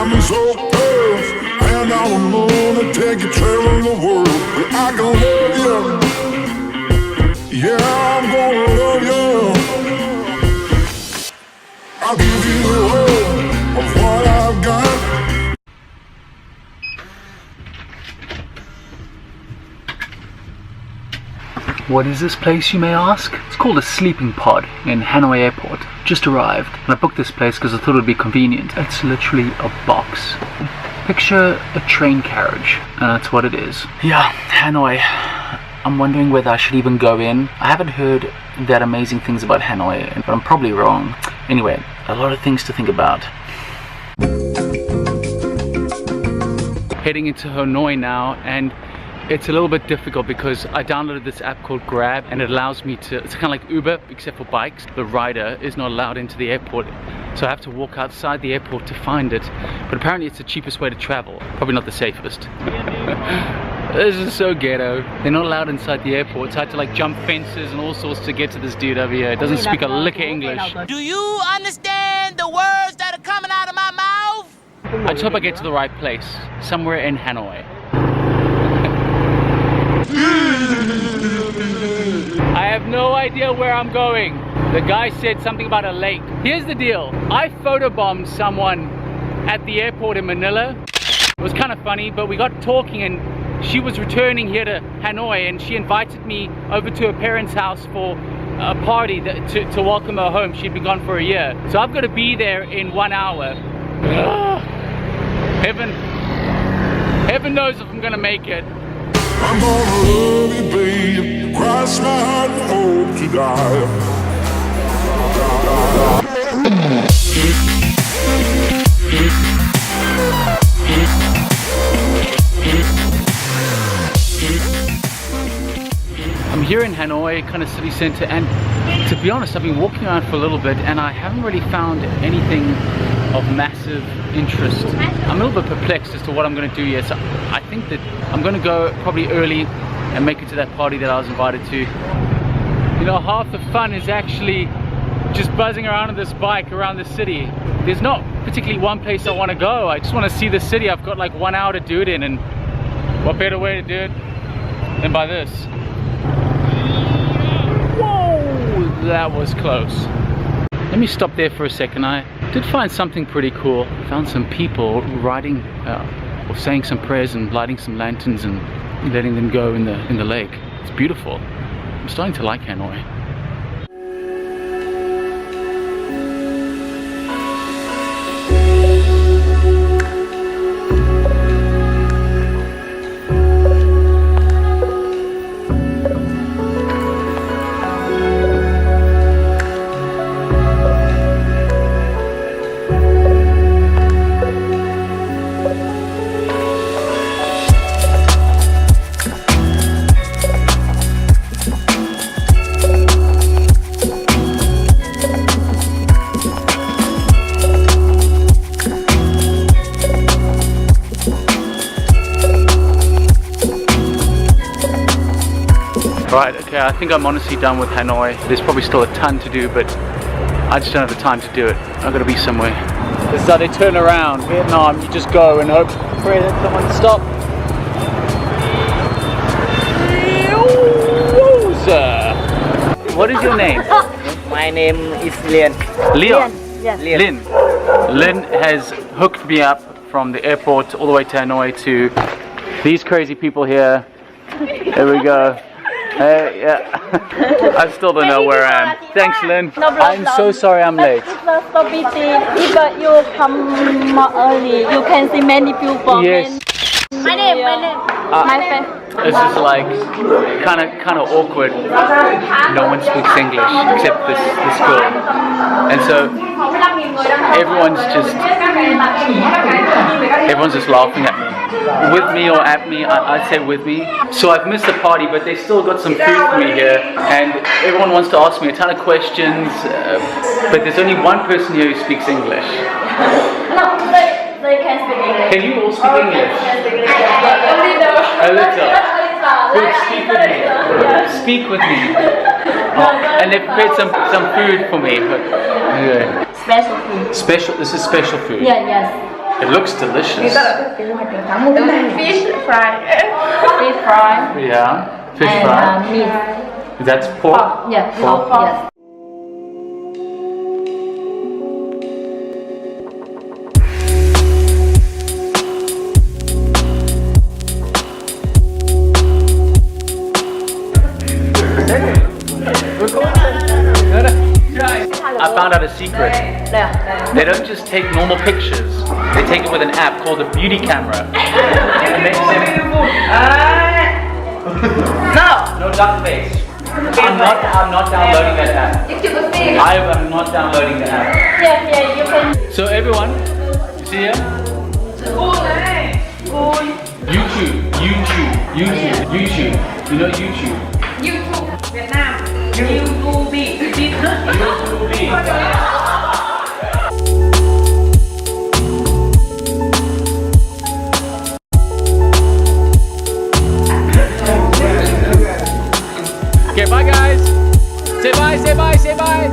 I'm so tough, and I don't wanna take you traveling the world, but I can love you. Yeah, I'm gonna love you. I'll give you all of what I've got. What is this place, you may ask? It's called a sleeping pod in Hanoi airport. Just arrived, and I booked this place because I thought it would be convenient. It's literally a box. Picture a train carriage, and that's what it is. Yeah, Hanoi. I'm wondering whether I should even go in. I haven't heard that amazing things about Hanoi, but I'm probably wrong. Anyway, a lot of things to think about. Heading into Hanoi now, and it's a little bit difficult because I downloaded this app called Grab, and it allows me to, it's kind of like Uber except for bikes. The rider is not allowed into the airport, so I have to walk outside the airport to find it. But apparently it's the cheapest way to travel, probably not the safest. This is so ghetto. They're not allowed inside the airport, so I had to like jump fences and all sorts to get to this dude over here. It doesn't speak a lick of English. Do you understand the words that are coming out of my mouth? I just hope I get to the right place, somewhere in Hanoi. I have no idea where I'm going. The guy said something about a lake. Here's the deal. I photobombed someone at the airport in Manila. It was kind of funny, but we got talking and she was returning here to Hanoi and she invited me over to her parents' house for a party to welcome her home. She'd been gone for a year. So I've got to be there in 1 hour. Heaven knows if I'm gonna make it. I'm gonna love you, babe. Cross my heart and hope to die. I'm here in Hanoi, kind of city center, and to be honest, I've been walking around for a little bit and I haven't really found anything of massive interest. I'm a little bit perplexed as to what I'm going to do here, so I think that I'm going to go probably early and make it to that party that I was invited to. You know, half the fun is actually just buzzing around on this bike around the city. There's not particularly one place I want to go. I just want to see the city. I've got like 1 hour to do it in, and what better way to do it than by this? Whoa, that was close. Let me stop there for a second. I did find something pretty cool. I found some people riding or saying some prayers and lighting some lanterns and letting them go in the lake. It's beautiful. I'm starting to like Hanoi. Right, okay, I think I'm honestly done with Hanoi. There's probably still a ton to do, but I just don't have the time to do it. I've got to be somewhere. This is how they turn around. Vietnam, you just go and hope, pray that someone stops. What is your name? My name is Lien. Leon. Yes. Lin. Lin has hooked me up from the airport all the way to Hanoi to these crazy people here. There we go. Hey, yeah. I still don't know where I am. Thanks, Lynn. No problem. I'm so sorry I'm late. It's not so busy. If you come early, you can see many people. Yes. My name. My friend. This is like kind of awkward. No one speaks English except this girl, and so everyone's just laughing at me. With me or at me, I'd say with me. So I've missed the party, but they still got some food for me here, and everyone wants to ask me a ton of questions, but there's only one person here who speaks English. No, they can speak English. Can you all speak English? A little. Good, speak with me. Speak with me. Oh, and they prepared some food for me. Anyway. Special food. Special. This is special food. Yeah, yes. It looks delicious. Fish fry. Fish fry. Yeah, fish And fry. meat. That's pork. Yes. Pork. Yes. I found out a secret. They don't just take normal pictures. They take it with an app called a beauty camera. It makes them... No duck face. I'm not downloading that app. I am not downloading the app. Yeah, you can. So everyone, you see here? YouTube. You know YouTube. Việt Nam YouTube. Okay, bye guys. Say bye.